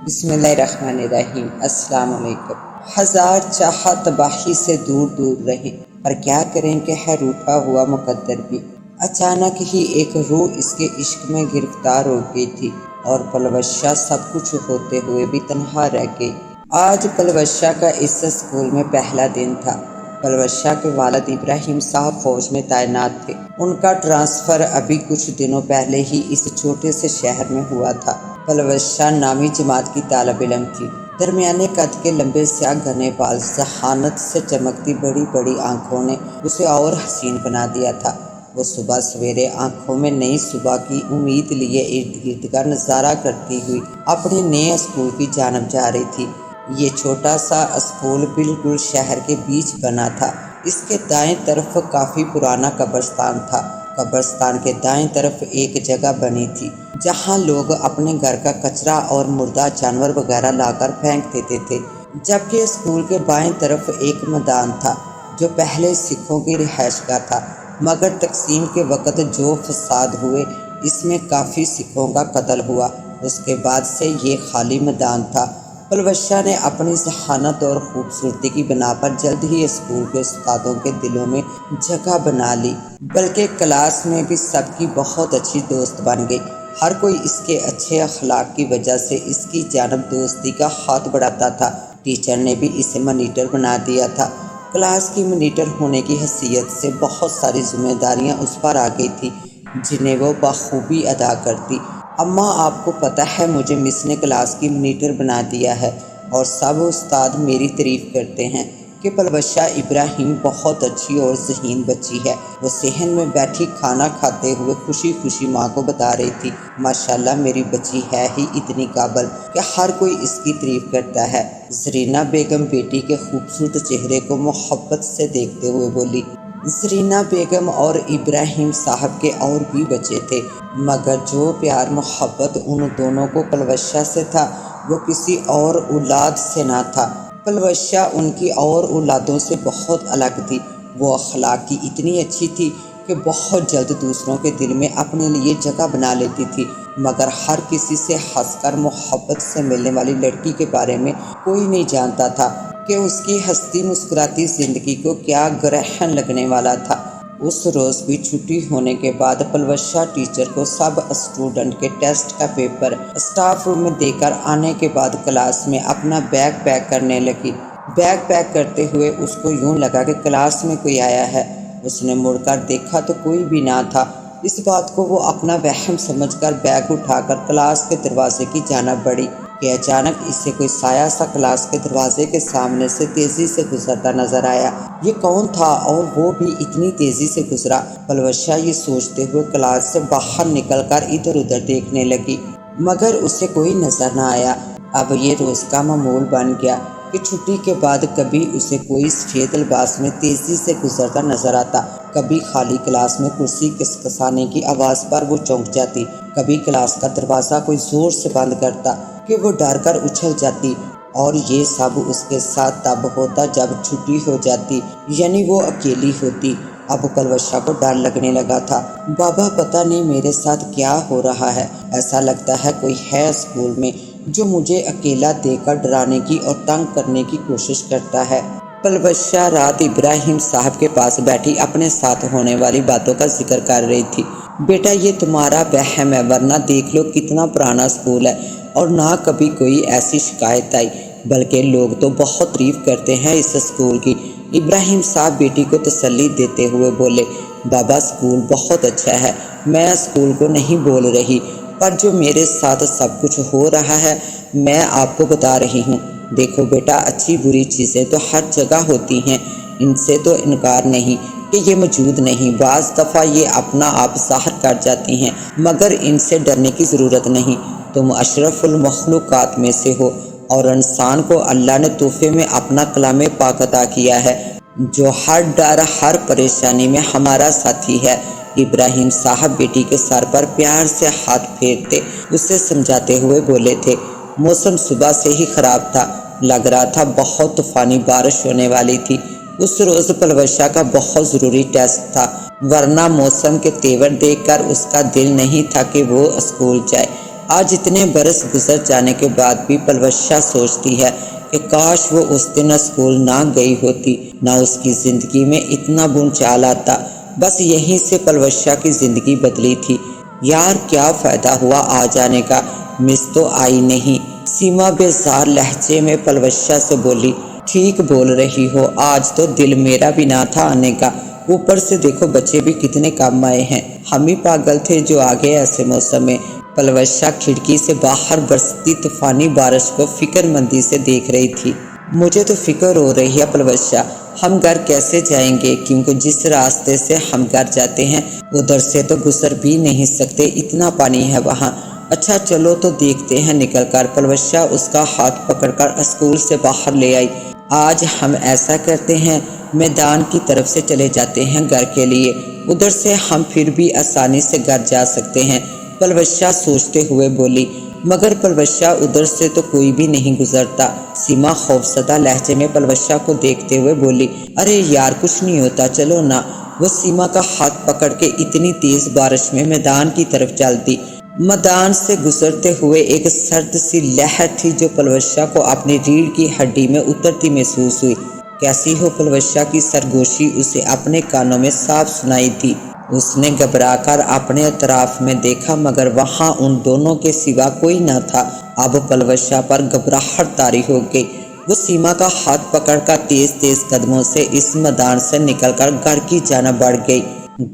بسم اللہ الرحمن الرحیم۔ السلام علیکم۔ ہزار چاہا تباہی سے دور دور رہے، پر کیا کریں کہ ہے روٹھا ہوا مقدر بھی۔ اچانک ہی ایک روح اس کے عشق میں گرفتار ہو گئی تھی، اور پلوشہ سب کچھ ہوتے ہوئے بھی تنہا رہ گئی۔ آج پلوشہ کا اس اسکول میں پہلا دن تھا۔ پلوشہ کے والد ابراہیم صاحب فوج میں تعینات تھے۔ ان کا ٹرانسفر ابھی کچھ دنوں پہلے ہی اس چھوٹے سے شہر میں ہوا تھا۔ پلوشہ نامی جماعت کی طالب علم تھی۔ درمیانے قد کے لمبے سیاہ گھنے بال، ذہانت سے چمکتی بڑی بڑی آنکھوں نے اسے اور حسین بنا دیا تھا۔ وہ صبح سویرے آنکھوں میں نئی صبح کی امید لیے ارد گرد کا نظارہ کرتی ہوئی اپنے نئے اسکول کی جانب جا رہی تھی۔ یہ چھوٹا سا اسکول بالکل شہر کے بیچ بنا تھا۔ اس کے دائیں طرف کافی پرانا قبرستان تھا۔ قبرستان کے دائیں طرف ایک جگہ بنی تھی جہاں لوگ اپنے گھر کا کچرا اور مردہ جانور وغیرہ لا کر پھینک دیتے تھے، جبکہ اسکول کے بائیں طرف ایک میدان تھا جو پہلے سکھوں کی رہائش گاہ تھا، مگر تقسیم کے وقت جو فساد ہوئے اس میں کافی سکھوں کا قتل ہوا۔ اس کے بعد سے یہ خالی میدان تھا۔ پلوشہ نے اپنی ذہانت اور خوبصورتی کی بنا پر جلد ہی اسکول کے استادوں کے دلوں میں جگہ بنا لی، بلکہ کلاس میں بھی سب کی بہت اچھی دوست بن گئی۔ ہر کوئی اس کے اچھے اخلاق کی وجہ سے اس کی جانب دوستی کا ہاتھ بڑھاتا تھا۔ ٹیچر نے بھی اسے مانیٹر بنا دیا تھا۔ کلاس کی مانیٹر ہونے کی حیثیت سے بہت ساری ذمہ داریاں اس پر آ گئی تھی جنہیں وہ بخوبی ادا کرتی۔ اماں، آپ کو پتہ ہے مجھے مس نے کلاس کی مانیٹر بنا دیا ہے، اور سب استاد میری تعریف کرتے ہیں کہ پلوشہ ابراہیم بہت اچھی اور ذہین بچی ہے۔ وہ صحن میں بیٹھی کھانا کھاتے ہوئے خوشی خوشی ماں کو بتا رہی تھی، ماشاءاللہ میری بچی ہے ہی اتنی قابل کہ ہر کوئی اس کی تعریف کرتا ہے۔ زرینہ بیگم بیٹی کے خوبصورت چہرے کو محبت سے دیکھتے ہوئے بولی۔ زرینہ بیگم اور ابراہیم صاحب کے اور بھی بچے تھے، مگر جو پیار محبت ان دونوں کو پلوشہ سے تھا وہ کسی اور اولاد سے نہ تھا۔ پلوشہ ان کی اور اولادوں سے بہت الگ تھی۔ وہ اخلاق کی اتنی اچھی تھی کہ بہت جلد دوسروں کے دل میں اپنے لیے جگہ بنا لیتی تھی، مگر ہر کسی سے ہنس کر محبت سے ملنے والی لڑکی کے بارے میں کوئی نہیں جانتا تھا کہ اس کی ہنستی مسکراتی زندگی کو کیا گرہن لگنے والا تھا۔ اس روز بھی چھٹی ہونے کے بعد پلوشہ ٹیچر کو سب اسٹوڈنٹ کے ٹیسٹ کا پیپر اسٹاف روم میں دے کر آنے کے بعد کلاس میں اپنا بیگ پیک کرنے لگی۔ بیگ پیک کرتے ہوئے اس کو یوں لگا کہ کلاس میں کوئی آیا ہے۔ اس نے مڑ کر دیکھا تو کوئی بھی نہ تھا۔ اس بات کو وہ اپنا وہم سمجھ کر بیگ اٹھا کر کلاس کے دروازے کی جانب بڑھی کہ اچانک اسے کوئی سایہ سا کلاس کے دروازے کے سامنے سے تیزی سے گزرتا نظر آیا۔ یہ کون تھا اور وہ بھی اتنی تیزی سے گزرا؟ پلوشہ یہ سوچتے ہوئے کلاس سے باہر نکل کر ادھر ادھر دیکھنے لگی، مگر اسے کوئی نظر نہ آیا۔ اب یہ روز کا معمول بن گیا کہ چھٹی کے بعد کبھی اسے کوئی سفید لباس میں تیزی سے گزرتا نظر آتا، کبھی خالی کلاس میں کرسی کسکسانے کی آواز پر وہ چونک جاتی، کبھی کلاس کا دروازہ کوئی زور سے بند کرتا کہ وہ ڈر کر اچھل جاتی، اور یہ سب اس کے ساتھ تب ہوتا جب چھٹی ہو جاتی، یعنی وہ اکیلی ہوتی۔ اب پلوشہ کو ڈر لگنے لگا تھا۔ بابا پتہ نہیں میرے ساتھ کیا ہو رہا ہے، ایسا لگتا ہے کوئی ہے اسکول میں جو مجھے اکیلا دیکھ کر ڈرانے کی اور تنگ کرنے کی کوشش کرتا ہے۔ پلوشہ رات ابراہیم صاحب کے پاس بیٹھی اپنے ساتھ ہونے والی باتوں کا ذکر کر رہی تھی۔ بیٹا یہ تمہارا وہم ہے، ورنہ دیکھ لو کتنا پرانا اسکول ہے اور نہ کبھی کوئی ایسی شکایت آئی، بلکہ لوگ تو بہت تعریف کرتے ہیں اس اسکول کی۔ ابراہیم صاحب بیٹی کو تسلی دیتے ہوئے بولے، بابا اسکول بہت اچھا ہے، میں اسکول کو نہیں بول رہی، پر جو میرے ساتھ سب کچھ ہو رہا ہے میں آپ کو بتا رہی ہوں۔ دیکھو بیٹا، اچھی بری چیزیں تو ہر جگہ ہوتی ہیں، ان سے تو انکار نہیں کہ یہ موجود نہیں، بعض دفعہ یہ اپنا آپ ظاہر کر جاتی ہیں، مگر ان سے ڈرنے کی ضرورت نہیں۔ تم اشرف المخلوقات میں سے ہو، اور انسان کو اللہ نے تحفے میں اپنا کلام پاک عطا کیا ہے جو ہر ڈر ہر پریشانی میں ہمارا ساتھی ہے۔ ابراہیم صاحب بیٹی کے سر پر پیار سے ہاتھ پھیرتے اسے سمجھاتے ہوئے بولے تھے۔ موسم صبح سے ہی خراب تھا، لگ رہا تھا بہت طوفانی بارش ہونے والی تھی۔ اس روز پلوشہ کا بہت ضروری ٹیسٹ تھا، ورنہ موسم کے تیور دیکھ کر اس کا دل نہیں تھا کہ وہ اسکول جائے۔ آج اتنے برس گزر جانے کے بعد بھی پلوشا سوچتی ہے کہ کاش وہ اس دن اسکول نہ گئی ہوتی، نہ اس کی زندگی میں اتنا بھونچال آتا۔ بس یہیں سے پلوشا کی زندگی بدلی تھی۔ یار کیا فائدہ ہوا آ جانے کا، مس تو آئی نہیں، سیما بیزار لہجے میں پلوشا سے بولی۔ ٹھیک بول رہی ہو، آج تو دل میرا بھی نہ تھا آنے کا، اوپر سے دیکھو بچے بھی کتنے کام آئے ہیں، ہم ہی پاگل تھے جو آگے ایسے موسم میں۔ پلوشا کھڑکی سے باہر برستی طوفانی بارش کو فکر مندی سے دیکھ رہی تھی۔ مجھے تو فکر ہو رہی ہے پلوشا، ہم گھر کیسے جائیں گے، کیونکہ جس راستے سے ہم گھر جاتے ہیں ادھر سے تو گزر بھی نہیں سکتے، اتنا پانی ہے وہاں۔ اچھا چلو تو دیکھتے ہیں نکل کر۔ پلوشا اس کا ہاتھ پکڑ کر اسکول سے باہر لے آئی۔ آج ہم ایسا کرتے ہیں، میدان کی طرف سے چلے جاتے ہیں گھر کے لیے، ادھر سے ہم پھر بھی آسانی سے گھر جا سکتے ہیں، پلوشا سوچتے ہوئے بولی۔ مگر پلوشا ادھر سے تو کوئی بھی نہیں گزرتا۔ سیما خوفزدہ لہجے میں پلوشا کو دیکھتے ہوئے بولی، ارے یار کچھ نہیں ہوتا، چلو نا۔ وہ سیما کا ہاتھ پکڑ کے اتنی تیز بارش میں میدان کی طرف چل دی۔ میدان سے گزرتے ہوئے ایک سرد سی لہر تھی جو پلوشا کو اپنی ریڑھ کی ہڈی میں اترتی محسوس ہوئی۔ کیسی ہو پلوشا کی سرگوشی اسے اپنے کانوں میں صاف سنائی دی۔ اس نے گھبرا کر اپنے اطراف میں دیکھا مگر وہاں ان دونوں کے سوا کوئی نہ تھا۔ اب پلوشا پر گھبراہٹ طاری ہو گئی۔ وہ سیما کا ہاتھ پکڑ کر تیز تیز قدموں سے اس میدان سے نکل کر گھر کی جانب بڑھ گئی۔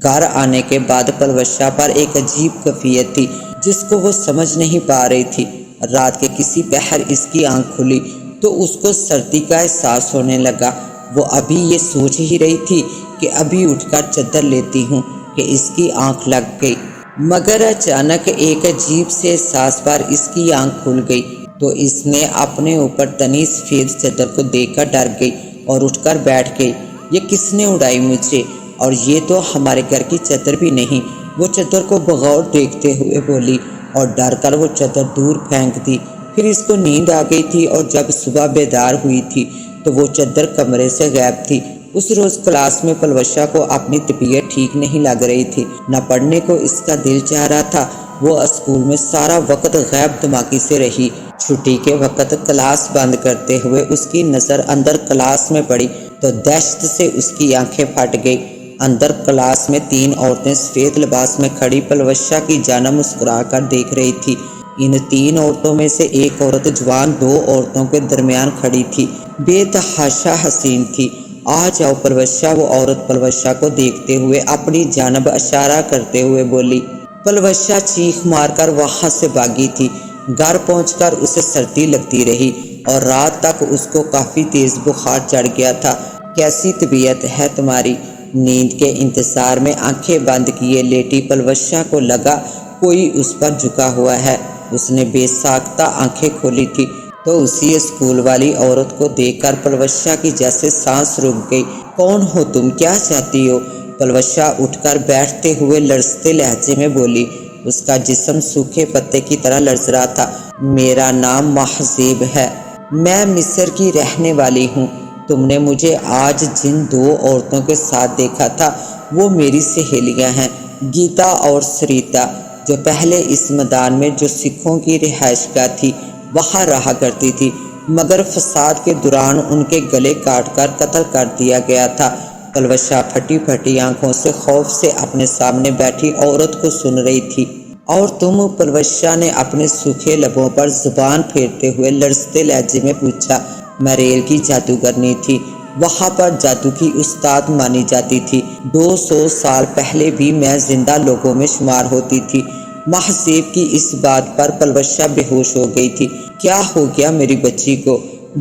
گھر آنے کے بعد پلوشا پر ایک عجیب کیفیت تھی جس کو وہ سمجھ نہیں پا رہی تھی۔ رات کے کسی پہر اس کی آنکھ کھلی تو اس کو سردی کا احساس ہونے لگا۔ وہ ابھی یہ سوچ ہی رہی تھی کہ ابھی اٹھ کر چادر لیتی ہوں کہ اس کی آنکھ لگ گئی، مگر اچانک ایک عجیب سے احساس پر اس کی آنکھ کھل گئی تو اس نے اپنے اوپر تنی سفید چادر کو دیکھ کر ڈر گئی اور اٹھ کر بیٹھ گئی۔ یہ کس نے اڑائی مجھے، اور یہ تو ہمارے گھر کی چادر بھی نہیں۔ وہ چادر کو بغور دیکھتے ہوئے بولی اور ڈر کر وہ چادر دور پھینک دی۔ پھر اس کو نیند آ گئی تھی اور جب صبح بیدار ہوئی تھی تو وہ چادر کمرے سے غائب تھی۔ اس روز کلاس میں پلوشا کو اپنی طبیعت ٹھیک نہیں لگ رہی تھی، نہ پڑھنے کو اس کا دل چاہ رہا تھا۔ وہ اسکول میں سارا وقت غیب دماغی سے رہی۔ چھٹی کے وقت کلاس بند کرتے ہوئے اس کی نظر اندر کلاس میں پڑی تو دہشت سے اس کی آنکھیں پھٹ گئی۔ اندر کلاس میں 3 عورتیں سفید لباس میں کھڑی پلوشا کی جانب مسکرا کر دیکھ رہی تھی۔ ان 3 عورتوں میں سے ایک عورت جوان 2 عورتوں کے درمیان کھڑی تھی، بے تحاشا حسین تھی۔ آ جاؤ پلوشا، وہ عورت پلوشا کو دیکھتے ہوئے اپنی جانب اشارہ کرتے ہوئے بولی۔ پلوشا چیخ مار کر وہاں سے بھاگی تھی۔ گھر پہنچ کر اسے سردی لگتی رہی اور رات تک اس کو کافی تیز بخار چڑھ گیا تھا۔ کیسی طبیعت ہے تمہاری؟ نیند کے انتظار میں آنکھیں بند کیے لیٹی پلوشا کو لگا کوئی اس پر جھکا ہوا ہے۔ اس نے بے ساختہ آنکھیں کھولی تھی تو اسی اسکول والی عورت کو دیکھ کر پلوشا کی جیسے سانس رک گئی۔ کون ہو تم، کیا چاہتی ہو؟ پلوشا اٹھ کر بیٹھتے ہوئے لرزتے لہجے میں بولی۔ اس کا جسم سوکھے پتے کی طرح لرز رہا تھا۔ میرا نام مہذیب ہے، میں مصر کی رہنے والی ہوں۔ تم نے مجھے آج جن 2 عورتوں کے ساتھ دیکھا تھا وہ میری سہیلیاں ہیں، گیتا اور سریتا، جو پہلے اس میدان میں جو سکھوں کی رہائش گاہ تھی وہاں رہا کرتی تھی، مگر فساد کے دوران ان کے گلے کاٹ کر قتل کر دیا گیا تھا۔ پلوشا پھٹی پھٹی آنکھوں سے خوف سے اپنے سامنے بیٹھی عورت کو سن رہی تھی۔ اور تم؟ پلوشا نے اپنے سوکھے لبوں پر زبان پھیرتے ہوئے لرزتے لہجے میں پوچھا۔ میں ریل کی جادوگرنی تھی، وہاں پر جادو کی استاد مانی جاتی تھی۔ 200 سال پہلے بھی میں زندہ لوگوں میں شمار ہوتی تھی۔ مہذیب کی اس بات پر پلوشا بے ہوش ہو گئی تھی۔ کیا ہو گیا میری بچی کو؟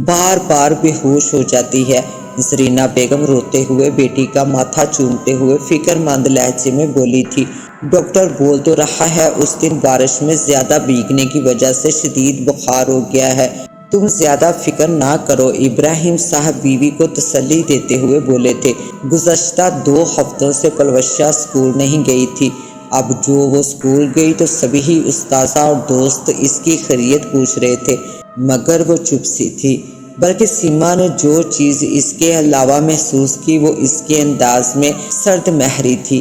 بار بار بے ہوش ہو جاتی ہے، زرینہ بیگم روتے ہوئے بیٹی کا ماتھا چومتے ہوئے فکر مند لہجے میں بولی تھی۔ ڈاکٹر بول تو رہا ہے اس دن بارش میں زیادہ بھیگنے کی وجہ سے شدید بخار ہو گیا ہے۔ تم زیادہ فکر نہ کرو، ابراہیم صاحب بیوی کو تسلی دیتے ہوئے بولے تھے۔ گزشتہ 2 ہفتوں سے پلوشا اسکول نہیں گئی تھی۔ اب جو وہ اسکول گئی تو سبھی استاذہ اور دوست اس کی خیریت پوچھ رہے تھے، مگر وہ چپ سی تھی۔ بلکہ سیما نے جو چیز اس کے علاوہ محسوس کی وہ اس کے انداز میں سرد مہری تھی۔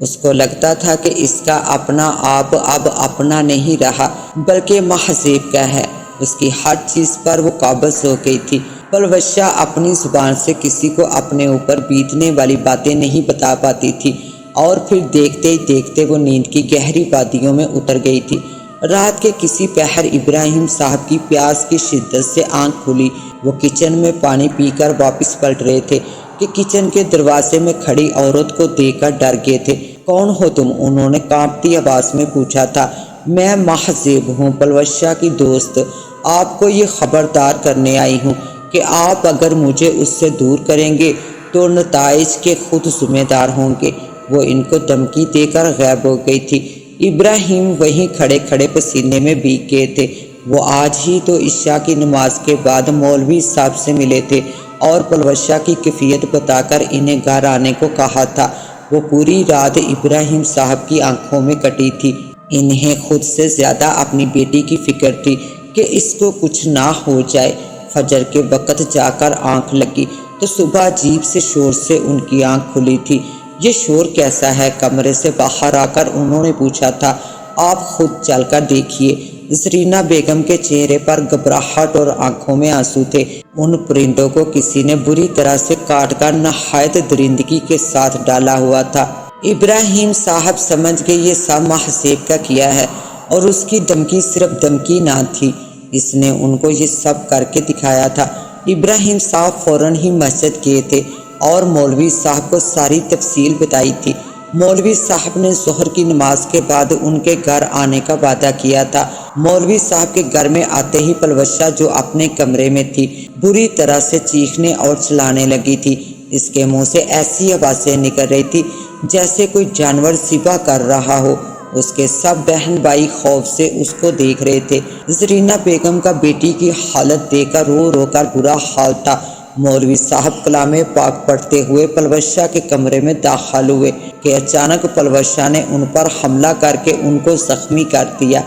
اس کو لگتا تھا کہ اس کا اپنا آپ اب اپنا نہیں رہا بلکہ محضیب کا ہے۔ اس کی ہر چیز پر وہ قابض ہو گئی تھی۔ پلوشہ اپنی زبان سے کسی کو اپنے اوپر بیتنے والی باتیں نہیں بتا پاتی تھی، اور پھر دیکھتے ہی دیکھتے وہ نیند کی گہری وادیوں میں اتر گئی تھی۔ رات کے کسی پہر ابراہیم صاحب کی پیاس کی شدت سے آنکھ کھلی۔ وہ کچن میں پانی پی کر واپس پلٹ رہے تھے کہ کچن کے دروازے میں کھڑی عورت کو دیکھ کر ڈر گئے تھے۔ کون ہو تم؟ انہوں نے کانپتی آواز میں پوچھا تھا۔ میں محضیب ہوں، پلوشہ کی دوست، آپ کو یہ خبردار کرنے آئی ہوں کہ آپ اگر مجھے اس سے دور کریں گے تو نتائج کے خود ذمہ دار ہوں گے۔ وہ ان کو دھمکی دے کر غائب ہو گئی تھی۔ ابراہیم وہیں کھڑے کھڑے پسینے میں بھیگ گئے تھے۔ وہ آج ہی تو عشاء کی نماز کے بعد مولوی صاحب سے ملے تھے اور پلوشہ کی کیفیت بتا کر انہیں گھر آنے کو کہا تھا۔ وہ پوری رات ابراہیم صاحب کی آنکھوں میں کٹی تھی۔ انہیں خود سے زیادہ اپنی بیٹی کی فکر تھی کہ اس کو کچھ نہ ہو جائے۔ فجر کے وقت جا کر آنکھ لگی تو صبح عجیب سے شور سے ان کی آنکھ کھلی تھی۔ یہ شور کیسا ہے؟ کمرے سے باہر آ کر انہوں نے پوچھا تھا۔ آپ خود چل کر دیکھیے۔ زرینہ بیگم کے چہرے پر گھبراہٹ اور آنکھوں میں آنسو تھے۔ ان پرندوں کو کسی نے بری طرح سے کاٹ کر نہایت درندگی کے ساتھ ڈالا ہوا تھا۔ ابراہیم صاحب سمجھ گئے یہ سب محضیب کا کیا ہے، اور اس کی دھمکی صرف دھمکی نہ تھی، اس نے ان کو یہ سب کر کے دکھایا تھا۔ ابراہیم صاحب فوراً ہی مسجد گئے تھے اور مولوی صاحب کو ساری تفصیل بتائی تھی۔ مولوی صاحب نے ظہر کی نماز کے بعد ان کے گھر آنے کا وعدہ کیا تھا۔ مولوی صاحب کے گھر میں آتے ہی پلوشہ جو اپنے کمرے میں تھی بری طرح سے چیخنے اور چلانے لگی تھی۔ اس کے منہ سے ایسی آوازیں نکل رہی تھی جیسے کوئی جانور ذبح کر رہا ہو۔ اس کے سب بہن بھائی خوف سے اس کو دیکھ رہے تھے۔ زرینہ بیگم کا بیٹی کی حالت دیکھ کر رو رو کر برا حال تھا۔ مولوی صاحب کلام پاک پڑھتے ہوئے پلوشہ کے کمرے میں داخل ہوئے کہ اچانک پلوشہ نے ان پر حملہ کر کے ان کو زخمی کر دیا۔